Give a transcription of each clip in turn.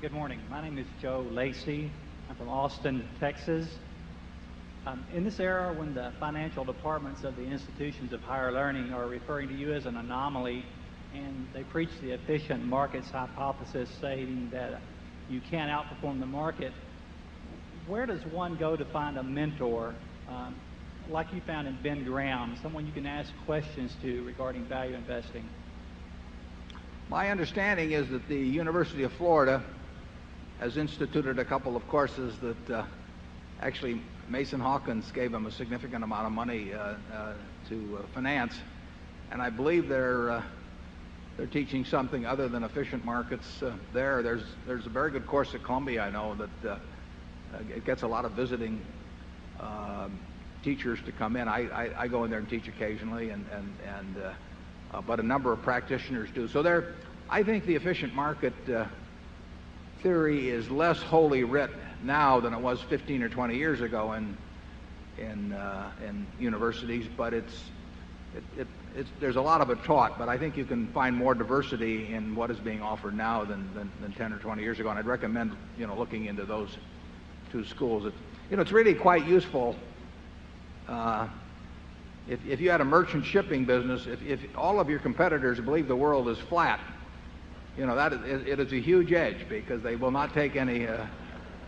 Good morning. My name is Joe Lacey. I'm from Austin, Texas. In this era when the financial departments of the institutions of higher learning are referring to you as an anomaly, and they preach the efficient markets hypothesis, stating that you can't outperform the market, where does one go to find a mentor like you found in Ben Graham, someone you can ask questions to regarding value investing? My understanding is that the University of Florida has instituted a couple of courses that actually Mason Hawkins gave them a significant amount of money to finance, and I believe they're teaching something other than efficient markets there. There's a very good course at Columbia, I know, that it gets a lot of visiting teachers to come in. I go in there and teach occasionally, but a number of practitioners do. So I think the efficient market theory is less wholly writ now than it was 15 or 20 years ago in universities, but there's a lot of it taught. But I think you can find more diversity in what is being offered now than 10 or 20 years ago, and I'd recommend looking into those two schools. It's really quite useful. If you had a merchant shipping business, if all of your competitors believe the world is flat, it is a huge edge, because they will not take any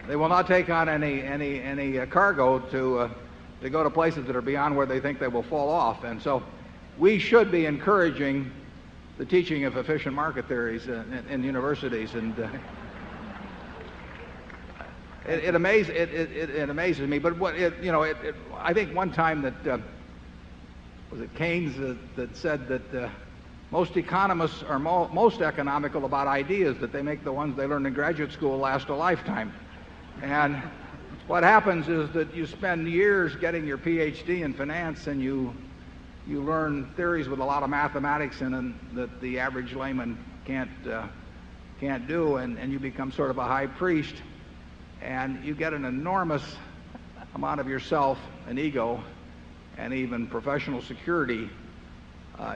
they will not take on any cargo to go to places that are beyond where they think they will fall off. And so we should be encouraging the teaching of efficient market theories in universities. And it amazes me. But I think one time that was it Keynes that said that most economists are most economical about ideas, that they make the ones they learn in graduate school last a lifetime. And what happens is that you spend years getting your PhD in finance, and you learn theories with a lot of mathematics in them that the average layman can't do, and you become sort of a high priest, and you get an enormous amount of yourself and ego and even professional security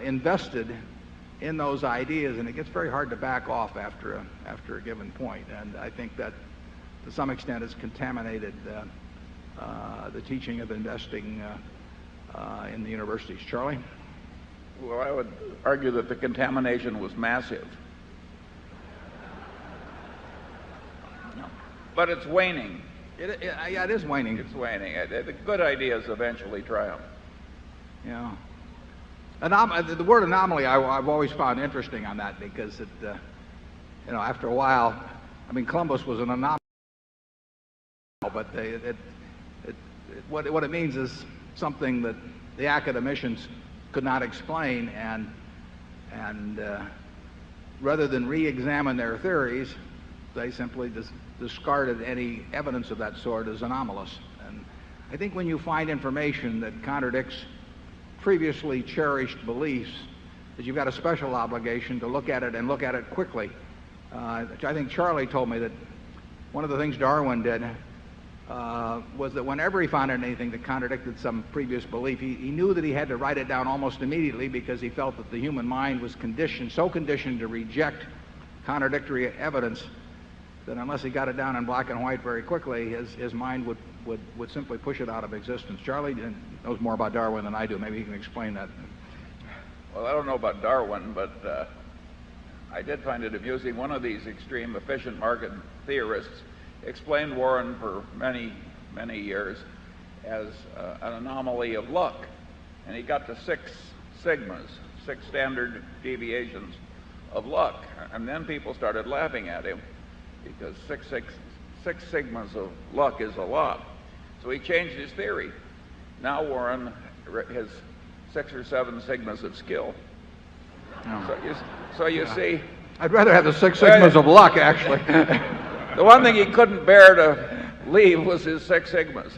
invested in those ideas, and it gets very hard to back off after a given point. And I think that to some extent has contaminated the teaching of investing in the universities. Charlie? Well, I would argue that the contamination was massive. No. But it's waning. Yeah, it is waning. It's waning. The good ideas eventually triumph. Yeah. The word anomaly I've always found interesting on that, because after a while, I mean, Columbus was an anomaly, but what it means is something that the academicians could not explain, and rather than re-examine their theories, they simply discarded any evidence of that sort as anomalous. And I think when you find information that contradicts previously cherished beliefs, that you've got a special obligation to look at it, and look at it quickly. I think Charlie told me that one of the things Darwin did was that whenever he found anything that contradicted some previous belief, he knew that he had to write it down almost immediately, because he felt that the human mind was so conditioned to reject contradictory evidence that unless he got it down in black and white very quickly, his mind would simply push it out of existence. Charlie knows more about Darwin than I do. Maybe he can explain that. Well, I don't know about Darwin, but I did find it amusing. One of these extreme efficient market theorists explained Warren for many, many years as an anomaly of luck. And he got to 6 sigmas, 6 standard deviations of luck. And then people started laughing at him, because six sigmas of luck is a lot. So he changed his theory. Now Warren has 6 or 7 sigmas of skill. Oh. So you see, I'd rather have the 6 sigmas of luck, actually. the one thing he couldn't bear to leave was his 6 sigmas.